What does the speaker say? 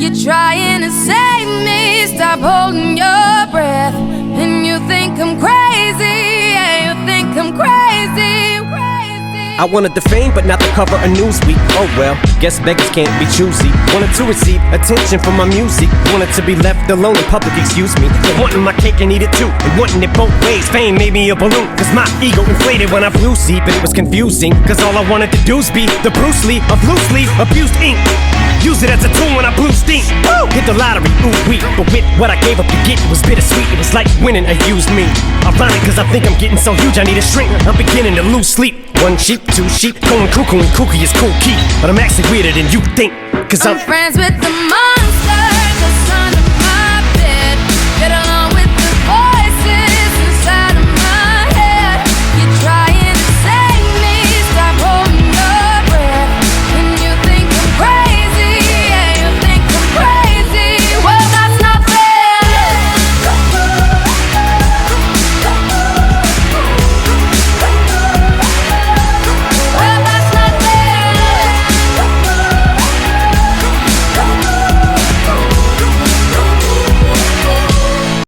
you're trying to save me. Stop holding your breath. And you think I'm crazy, yeah, you think I'm crazy, crazy. I wanted the fame, but not the cover of Newsweek. Oh well, guess beggars can't be choosy. Wanted to receive attention from my music. Wanted to be left alone in public, excuse me. But wanting my cake and eat it too, and wanting it both ways. Fame made me a balloon, cause my ego inflated when I flew see. But it was confusing, cause all I wanted to do was be the Bruce Lee of loosely abused ink. Use it as a tool when I blew steam. Woo! Hit the lottery, ooh wee. But with what I gave up to get, it was bittersweet. It was like winning a used me. Ironic, cause I think I'm getting so huge I need a shrink. I'm beginning to lose sleep. One sheep, two sheep, going cuckoo and kooky is cool key. But I'm actually weirder than you think, cause I'm friends with the money.